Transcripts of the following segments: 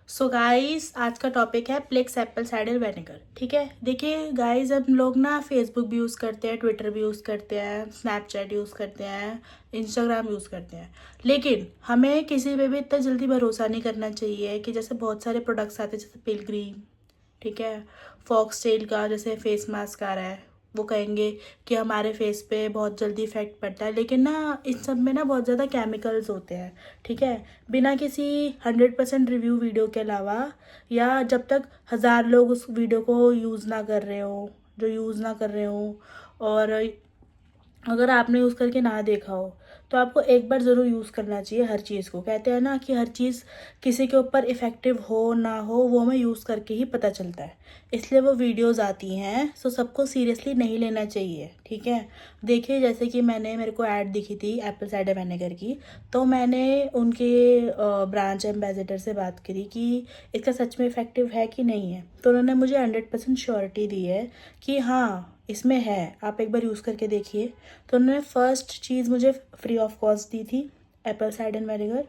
So guys, आज का topic है प्लेक्स एप्पल साइडर विनेगर। ठीक है, देखिए गाइस, हम लोग ना फेसबुक भी यूज़ करते हैं, ट्विटर भी यूज़ करते हैं, स्नैपचैट यूज़ करते हैं, इंस्टाग्राम यूज़ करते हैं। लेकिन हमें किसी पे भी इतना जल्दी भरोसा नहीं करना चाहिए कि जैसे बहुत सारे प्रोडक्ट्स आते हैं, जैसे पिलग्रीम, ठीक है, फॉक्सटेल का जैसे फेस मास्क आ रहा है, वो कहेंगे कि हमारे फेस पे बहुत जल्दी इफेक्ट पड़ता है। लेकिन ना इन सब में ना बहुत ज़्यादा केमिकल्स होते हैं। ठीक है, बिना किसी 100% रिव्यू वीडियो के अलावा, या जब तक 1000 लोग उस वीडियो को यूज़ ना कर रहे हो, जो यूज़ ना कर रहे हो, और अगर आपने यूज़ करके ना देखा हो, तो आपको एक बार ज़रूर यूज़ करना चाहिए हर चीज़ को। कहते हैं ना कि हर चीज़ किसी के ऊपर इफ़ेक्टिव हो ना हो, वो हमें यूज़ करके ही पता चलता है। इसलिए वो वीडियोज़ आती हैं, सो सबको सीरियसली नहीं लेना चाहिए। ठीक है, देखिए जैसे कि मेरे को ऐड दिखी थी एप्पल साइडर विनेगर की, तो मैंने उनके ब्रांच एम्बेसडर से बात करी कि इसका सच में इफ़ेक्टिव है कि नहीं है। तो उन्होंने मुझे 100% श्योरिटी दी है कि हाँ, इसमें है, आप एक बार यूज़ करके देखिए। तो उन्होंने फर्स्ट चीज़ मुझे फ्री ऑफ कॉस्ट दी थी, एप्पल साइडर विनेगर,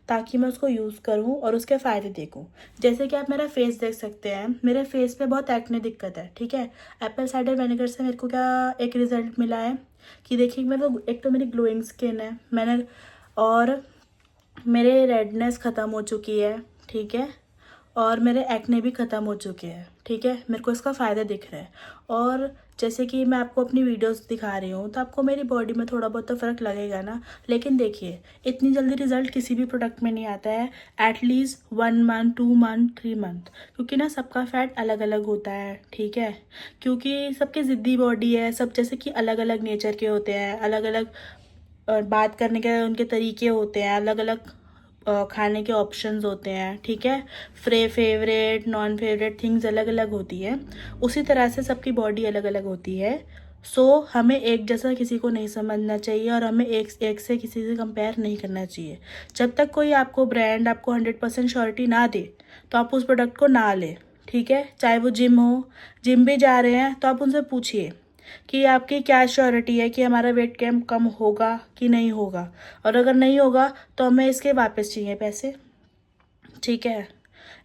ताकि मैं उसको यूज़ करूं और उसके फ़ायदे देखूं। जैसे कि आप मेरा फेस देख सकते हैं, मेरे फेस पे बहुत एक्ने दिक्कत है। ठीक है, एप्पल साइडर विनेगर से मेरे को क्या एक रिज़ल्ट मिला है कि देखिए, मेरे को एक तो मेरी ग्लोइंग स्किन है, और मेरे रेडनेस ख़त्म हो चुकी है। ठीक है, और मेरे एक्ने भी ख़त्म हो चुके हैं। ठीक है, मेरे को इसका फ़ायदा दिख रहा है। और जैसे कि मैं आपको अपनी वीडियोस दिखा रही हूँ, तो आपको मेरी बॉडी में थोड़ा बहुत तो फ़र्क लगेगा ना। लेकिन देखिए, इतनी जल्दी रिजल्ट किसी भी प्रोडक्ट में नहीं आता है। एटलीस्ट 1 मंथ, 2 मंथ, 3 मंथ, क्योंकि ना सबका फैट अलग अलग होता है। ठीक है, क्योंकि सबकी ज़िद्दी बॉडी है, सब जैसे कि अलग अलग नेचर के होते हैं, अलग अलग बात करने के उनके तरीके होते हैं, अलग अलग खाने के ऑप्शंस होते हैं। ठीक है, फेवरेट नॉन फेवरेट थिंग्स अलग अलग होती है। उसी तरह से सबकी बॉडी अलग अलग होती है। सो हमें एक जैसा किसी को नहीं समझना चाहिए, और हमें एक एक से किसी से कंपेयर नहीं करना चाहिए। जब तक कोई आपको ब्रांड आपको 100% श्योरिटी ना दे, तो आप उस प्रोडक्ट को ना लें। ठीक है, चाहे वो जिम हो, जिम भी जा रहे हैं तो आप उनसे पूछिए कि आपकी क्या श्योरिटी है कि हमारा वेट गेन कम होगा कि नहीं होगा, और अगर नहीं होगा तो हमें इसके वापस चाहिए पैसे। ठीक है,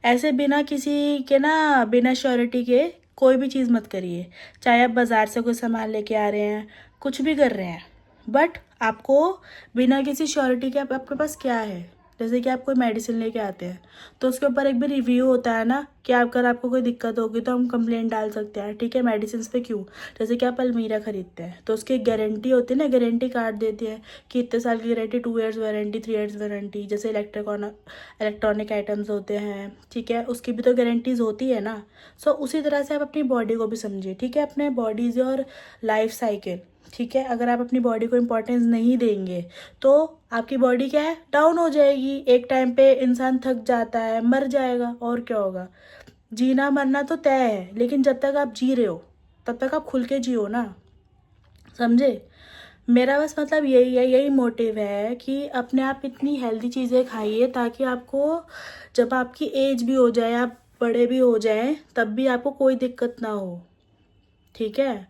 ऐसे बिना किसी के ना, बिना श्योरिटी के कोई भी चीज़ मत करिए। चाहे आप बाज़ार से कोई सामान लेके आ रहे हैं, कुछ भी कर रहे हैं, बट आपको बिना किसी श्योरिटी के आपके पास क्या है। जैसे कि आप कोई मेडिसिन लेके आते हैं, तो उसके ऊपर एक भी रिव्यू होता है ना कि अगर आपको कोई दिक्कत होगी तो हम कंप्लेंट डाल सकते हैं। ठीक है, मेडिसिन पे क्यों, जैसे कि आप अलमीरा खरीदते हैं तो उसकी गारंटी होती है ना, गारंटी कार्ड देते हैं कि इतने साल की guarantee, 2 years warranty, 3 years warranty. जैसे इलेक्ट्रॉनिक आइटम्स होते हैं, ठीक है, उसकी भी तो गारंटीज होती है ना। सो उसी तरह से आप अपनी बॉडी को भी समझिए। ठीक है, अपने body is your life cycle. ठीक है, अगर आप अपनी बॉडी को इम्पोर्टेंस नहीं देंगे, तो आपकी बॉडी क्या है, डाउन हो जाएगी। एक टाइम पे इंसान थक जाता है, मर जाएगा, और क्या होगा। जीना मरना तो तय है, लेकिन जब तक आप जी रहे हो तब तक आप खुल के जियो ना, समझे। मेरा बस मतलब यही है, यही मोटिव है कि अपने आप इतनी हेल्दी चीज़ें खाइए ताकि आपको जब आपकी एज भी हो जाए, आप बड़े भी हो जाएं, तब भी आपको कोई दिक्कत ना हो। ठीक है,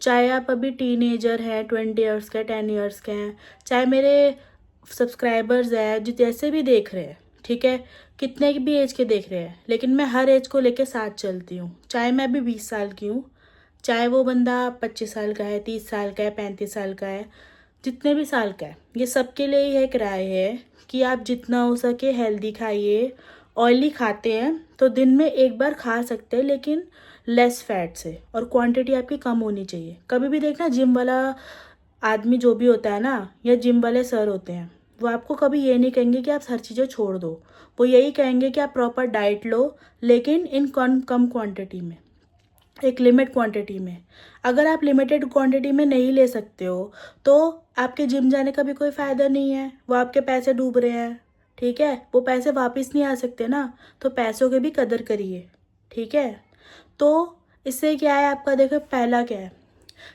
चाहे आप अभी टीनेजर हैं, 20 ईयर्स के, 10 ईयर्स के हैं, चाहे मेरे सब्सक्राइबर्स हैं जो जैसे भी देख रहे हैं। ठीक है, कितने की भी एज के देख रहे हैं, लेकिन मैं हर एज को लेके साथ चलती हूँ। चाहे मैं अभी 20 साल की हूँ, चाहे वो बंदा 25 साल का है, 30 साल का है, 35 साल का है, जितने भी साल का है, ये सबके लिए ही एक राय है कि आप जितना हो सके हेल्दी खाइए। ऑयली खाते हैं तो दिन में एक बार खा सकते हैं, लेकिन लेस फैट से, और क्वांटिटी आपकी कम होनी चाहिए। कभी भी देखना, जिम वाला आदमी जो भी होता है ना, या जिम वाले सर होते हैं, वो आपको कभी ये नहीं कहेंगे कि आप हर चीज़ें छोड़ दो। वो यही कहेंगे कि आप प्रॉपर डाइट लो, लेकिन इन कम कम क्वांटिटी में, एक लिमिट क्वांटिटी में। अगर आप लिमिटेड क्वांटिटी में नहीं ले सकते हो, तो आपके जिम जाने का भी कोई फ़ायदा नहीं है, वो आपके पैसे डूब रहे हैं। ठीक है, वो पैसे वापस नहीं आ सकते ना, तो पैसों की भी कदर करिए। ठीक है, तो इससे क्या है आपका, देखो पहला क्या है,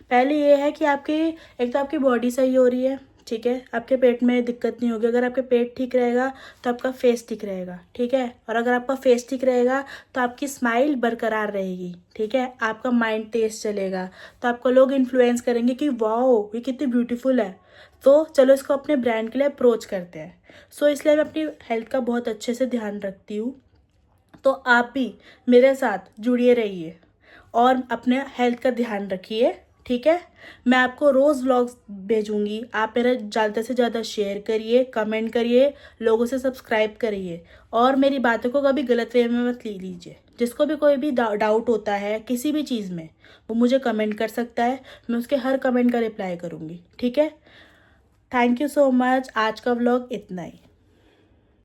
पहले ये है कि आपकी, एक तो आपकी बॉडी सही हो रही है। ठीक है, आपके पेट में दिक्कत नहीं होगी। अगर आपके पेट ठीक रहेगा तो आपका फेस ठीक रहेगा। ठीक है, और अगर आपका फेस ठीक रहेगा तो आपकी स्माइल बरकरार रहेगी। ठीक है, आपका माइंड तेज चलेगा, तो आपको लोग इन्फ्लुएंस करेंगे कि वाओ, ये कितनी ब्यूटीफुल है, तो चलो इसको अपने ब्रांड के लिए अप्रोच करते हैं। सो इसलिए मैं अपनी हेल्थ का बहुत अच्छे से ध्यान रखती हूँ। तो आप भी मेरे साथ जुड़िए रहिए और अपने हेल्थ का ध्यान रखिए, ठीक है। मैं आपको रोज़ व्लॉग्स भेजूंगी, आप मेरा ज़्यादा से ज़्यादा शेयर करिए, कमेंट करिए, लोगों से सब्सक्राइब करिए और मेरी बातों को कभी गलत वे में मत ले लीजिए। जिसको भी कोई भी डाउट होता है किसी भी चीज़ में, वो मुझे कमेंट कर सकता है, मैं उसके हर कमेंट का रिप्लाई करूँगी, ठीक है। Thank you so much. आज का व्लॉग इतना ही।